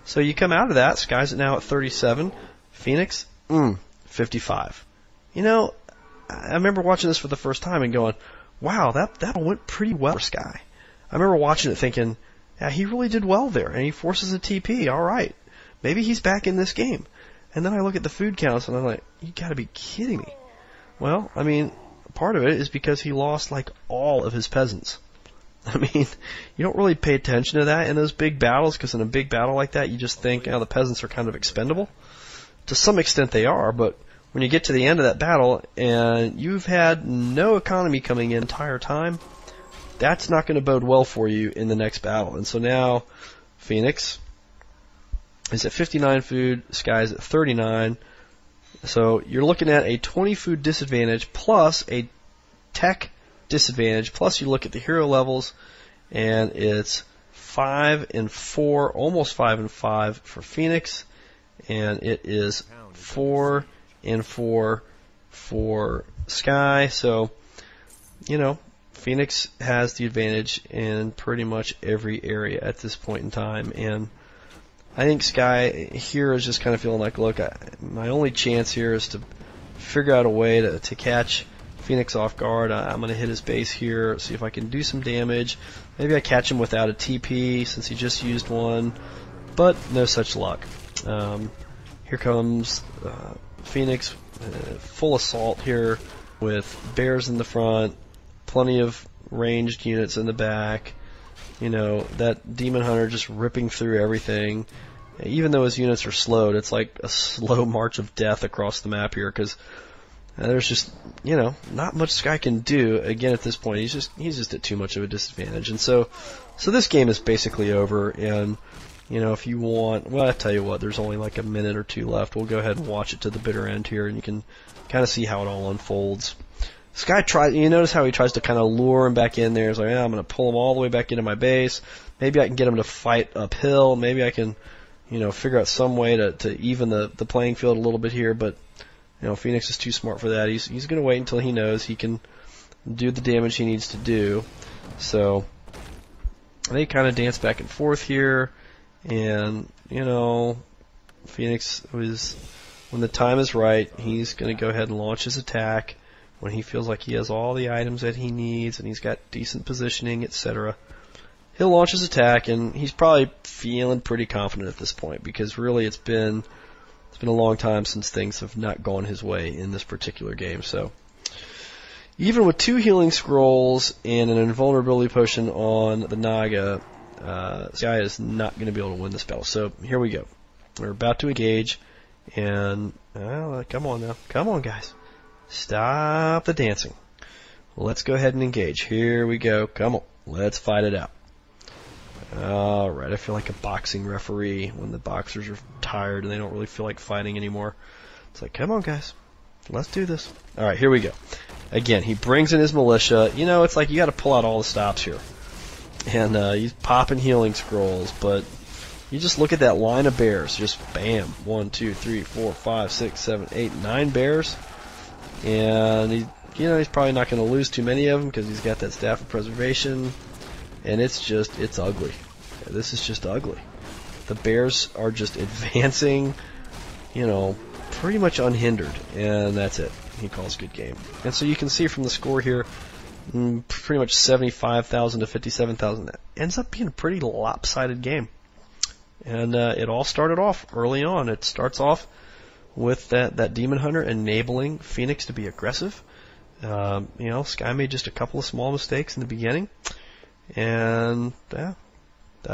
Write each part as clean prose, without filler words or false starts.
So you come out of that, Sky's now at 37, Phoenix, 55. You know, I remember watching this for the first time and going, wow, that went pretty well for Sky. I remember watching it thinking, yeah, he really did well there, and he forces a TP, alright. Maybe he's back in this game. And then I look at the food counts and I'm like, you gotta be kidding me. Well, I mean, part of it is because he lost like all of his peasants. I mean, you don't really pay attention to that in those big battles, because in a big battle like that, you just think, the peasants are kind of expendable. To some extent they are, but when you get to the end of that battle and you've had no economy coming in the entire time, that's not going to bode well for you in the next battle. And so now, Phoenix is at 59 food, Sky's at 39. So you're looking at a 20 food disadvantage plus a tech disadvantage, plus you look at the hero levels, and it's 5 and 4, almost 5 and 5 for Phoenix, and it is 4 and 4 for Sky. So, Phoenix has the advantage in pretty much every area at this point in time, and I think Sky here is just kind of feeling like, look, my only chance here is to figure out a way to catch Phoenix off guard. I'm going to hit his base here, see if I can do some damage. Maybe I catch him without a TP since he just used one, but no such luck. Here comes Phoenix, full assault here with bears in the front, plenty of ranged units in the back. That Demon Hunter just ripping through everything. Even though his units are slowed, it's like a slow march of death across the map here, because there's just, not much Sky can do. Again, at this point, he's just at too much of a disadvantage. And so this game is basically over, and, if you want, well, I tell you what, there's only like a minute or two left. We'll go ahead and watch it to the bitter end here, and you can kind of see how it all unfolds. Sky you notice how he tries to kind of lure him back in there. He's like, I'm going to pull him all the way back into my base. Maybe I can get him to fight uphill. Maybe I can, figure out some way to even the playing field a little bit here. But, Phoenix is too smart for that. He's going to wait until he knows he can do the damage he needs to do. So they kind of dance back and forth here. And, Phoenix when the time is right, he's going to go ahead and launch his attack when he feels like he has all the items that he needs and he's got decent positioning, etc. He'll launch his attack, and he's probably feeling pretty confident at this point, because really it's been a long time since things have not gone his way in this particular game. So even with 2 healing scrolls and an invulnerability potion on the Naga, Sky is not going to be able to win this battle. So here we go. We're about to engage, and come on now. Come on, guys. Stop the dancing. Let's go ahead and engage. Here we go. Come on. Let's fight it out. Alright, I feel like a boxing referee when the boxers are tired and they don't really feel like fighting anymore. It's like, come on, guys. Let's do this. Alright, here we go. Again, he brings in his militia. It's like you got to pull out all the stops here. And he's popping healing scrolls, but you just look at that line of bears. Just bam. 1, 2, 3, 4, 5, 6, 7, 8, 9 bears. And he's probably not going to lose too many of them because he's got that Staff of Preservation, and it's ugly. This is just ugly. The bears are just advancing, pretty much unhindered, and that's it. He calls good game. And so you can see from the score here, pretty much 75,000 to 57,000. That ends up being a pretty lopsided game. And it all started off early on. It starts off with that Demon Hunter enabling Phoenix to be aggressive. Sky made just a couple of small mistakes in the beginning, and that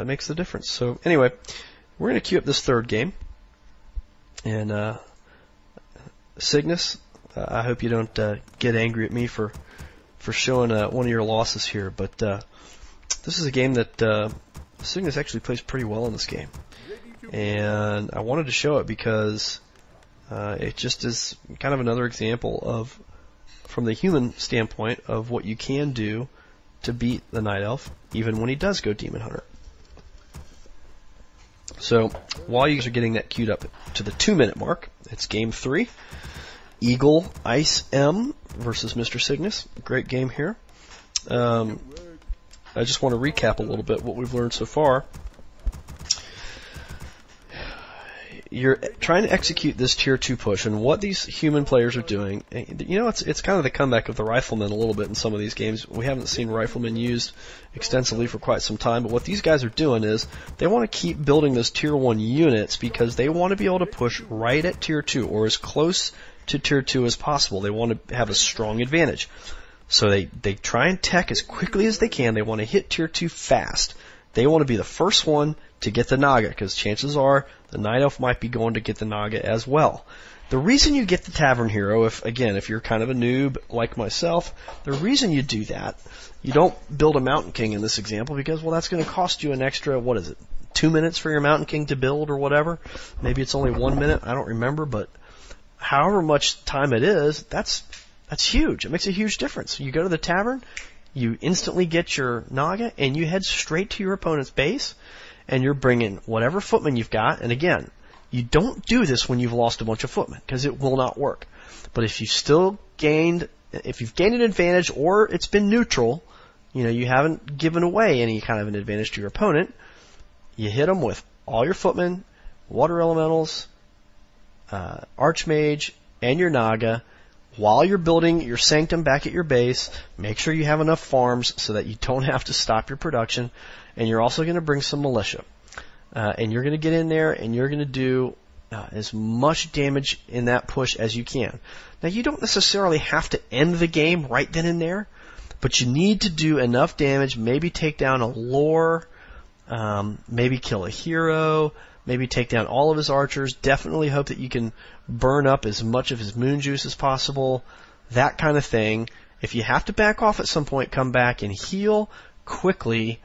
makes the difference. So anyway, we're going to queue up this third game, and Cygnus, I hope you don't get angry at me for showing one of your losses here, but this is a game that Cygnus actually plays pretty well in this game, and I wanted to show it because it just is kind of another example of, from the human standpoint, of what you can do to beat the Night Elf, even when he does go Demon Hunter. So, while you guys are getting that queued up to the 2-minute mark, it's game 3. Eagle Ice M versus Mr. Cygnus. Great game here. I just want to recap a little bit what we've learned so far. you're trying to execute this tier 2 push, and what these human players are doing, you know, it's kind of the comeback of the riflemen a little bit in some of these games. We haven't seen riflemen used extensively for quite some time, but what these guys are doing is they want to keep building those tier 1 units because they want to be able to push right at tier 2 or as close to tier 2 as possible. They want to have a strong advantage. So they try and tech as quickly as they can. They want to hit tier 2 fast. They want to be the first one to get the Naga, because chances are the Night Elf might be going to get the Naga as well. The reason you get the Tavern Hero, if you're kind of a noob like myself, the reason you do that, you don't build a Mountain King in this example because, well, that's going to cost you an extra, 2 minutes for your Mountain King to build or whatever. Maybe it's only 1 minute, I don't remember, but however much time it is, that's huge. It makes a huge difference. You go to the tavern, you instantly get your Naga, and you head straight to your opponent's base, and you're bringing whatever footmen you've got. And again, you don't do this when you've lost a bunch of footmen, because it will not work. But if you've gained an advantage, or it's been neutral, you haven't given away any kind of an advantage to your opponent, you hit them with all your footmen, water elementals, Arch-Mage, and your Naga. While you're building your sanctum back at your base, make sure you have enough farms so that you don't have to stop your production. And you're also going to bring some militia. And you're going to get in there and you're going to do as much damage in that push as you can. Now, you don't necessarily have to end the game right then and there, but you need to do enough damage, maybe take down a lore, maybe kill a hero, maybe take down all of his archers. Definitely hope that you can burn up as much of his moon juice as possible. That kind of thing. If you have to back off at some point, come back and heal quickly,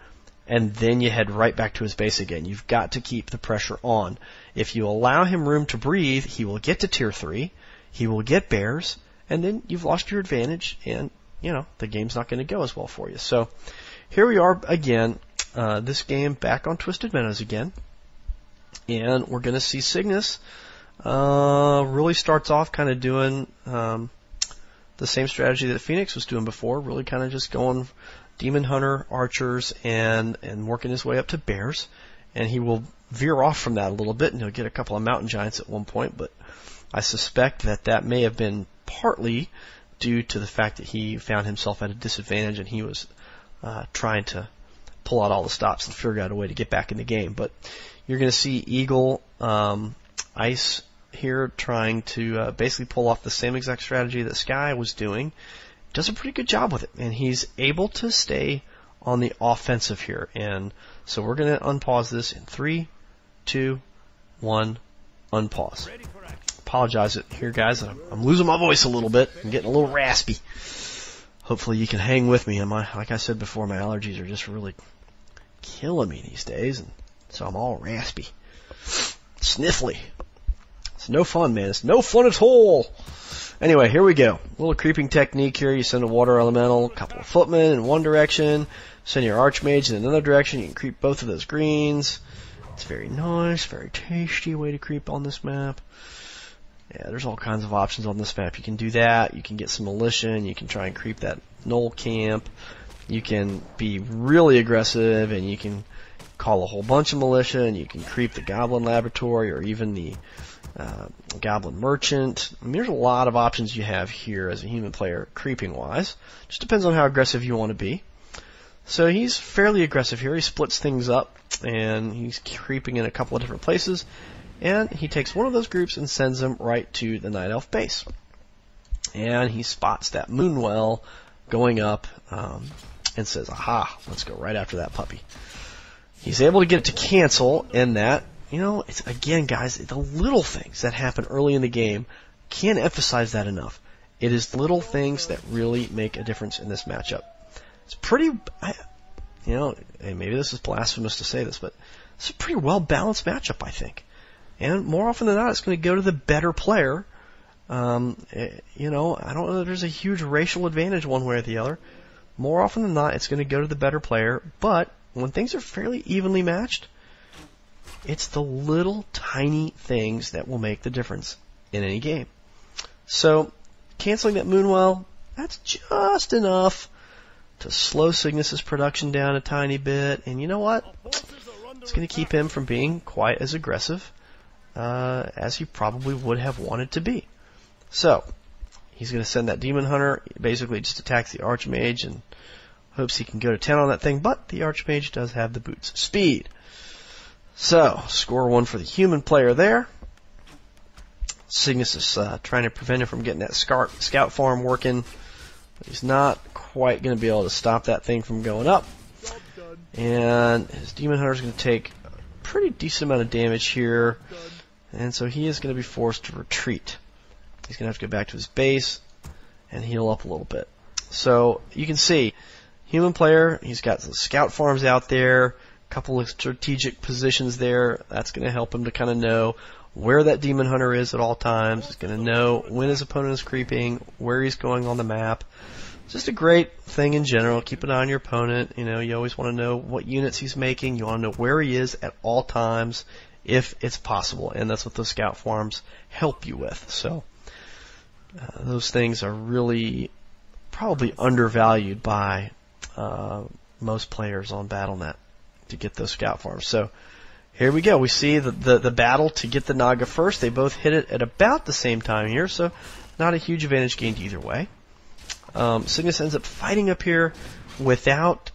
and then you head right back to his base again. You've got to keep the pressure on. If you allow him room to breathe, he will get to tier 3, he will get bears, and then you've lost your advantage, and, the game's not going to go as well for you. So, here we are again, this game back on Twisted Meadows again. And we're going to see Cygnus really starts off kind of doing the same strategy that Phoenix was doing before, really kind of just going Demon Hunter, Archers, and working his way up to Bears. And he will veer off from that a little bit, and he'll get a couple of Mountain Giants at one point, but I suspect that may have been partly due to the fact that he found himself at a disadvantage and he was trying to pull out all the stops and figure out a way to get back in the game. But you're going to see Eagle Ice here trying to basically pull off the same exact strategy that Sky was doing. Does a pretty good job with it, and he's able to stay on the offensive here. And so we're going to unpause this in 3, 2, 1, unpause. Apologize here, guys. I'm losing my voice a little bit. I'm getting a little raspy. Hopefully you can hang with me. Like I said before, my allergies are just really killing me these days, and so I'm all raspy, sniffly. It's no fun, man. It's no fun at all. Anyway, here we go. A little creeping technique here. You send a water elemental, a couple of footmen in one direction, send your Arch-Mage in another direction. You can creep both of those greens. It's very nice, very tasty way to creep on this map. Yeah, there's all kinds of options on this map. You can do that. You can get some militia, and you can try and creep that knoll camp. You can be really aggressive, and you can call a whole bunch of militia, and you can creep the Goblin Laboratory or even the Goblin Merchant. I mean, there's a lot of options you have here as a human player, creeping-wise. Just depends on how aggressive you want to be. So he's fairly aggressive here. He splits things up, and he's creeping in a couple of different places. And he takes one of those groups and sends them right to the Night Elf base. And he spots that Moonwell going up and says, aha, let's go right after that puppy. He's able to get it to cancel, and that, it's, again, guys, the little things that happen early in the game, can't emphasize that enough. It is little things that really make a difference in this matchup. It's pretty, and maybe this is blasphemous to say this, but it's a pretty well-balanced matchup, I think. And more often than not, it's going to go to the better player. I don't know that there's a huge racial advantage one way or the other. More often than not, it's going to go to the better player. But when things are fairly evenly matched, it's the little tiny things that will make the difference in any game. So, canceling that Moonwell, that's just enough to slow Cygnus's production down a tiny bit. And you know what? It's going to keep him from being quite as aggressive. as he probably would have wanted to be. So, he's going to send that Demon Hunter, basically just attacks the Arch-Mage and hopes he can go to town on that thing, but the Arch-Mage does have the boots of speed. So, score 1 for the human player there. Cygnus is trying to prevent him from getting that scout farm working, but he's not quite going to be able to stop that thing from going up. And his Demon Hunter is going to take a pretty decent amount of damage here, and so he is going to be forced to retreat. He's going to have to go back to his base and heal up a little bit. So you can see, human player, he's got some scout farms out there, a couple of strategic positions there. That's going to help him to kind of know where that Demon Hunter is at all times. He's going to know when his opponent is creeping, where he's going on the map. Just a great thing in general. Keep an eye on your opponent. You know, you always want to know what units he's making. You want to know where he is at all times, if it's possible. And that's what those scout farms help you with. So those things are really probably undervalued by most players on Battle.net to get those scout farms. So here we go. We see the battle to get the Naga first. They both hit it at about the same time here, so not a huge advantage gained either way. Cygnus ends up fighting up here without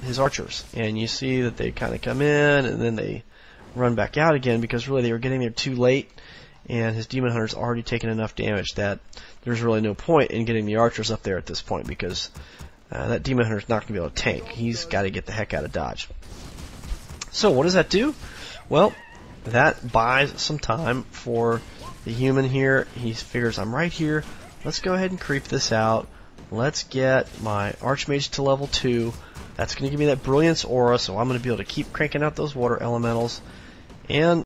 his archers, and you see that they kind of come in and then they run back out again because really they were getting there too late, and his Demon Hunter's already taken enough damage that there's really no point in getting the archers up there at this point because that Demon Hunter's not going to be able to tank. He's got to get the heck out of dodge. So what does that do? Well, that buys some time for the human here. He figures, I'm right here. Let's go ahead and creep this out. Let's get my Arch-Mage to level 2. That's going to give me that Brilliance aura, so I'm going to be able to keep cranking out those water elementals. And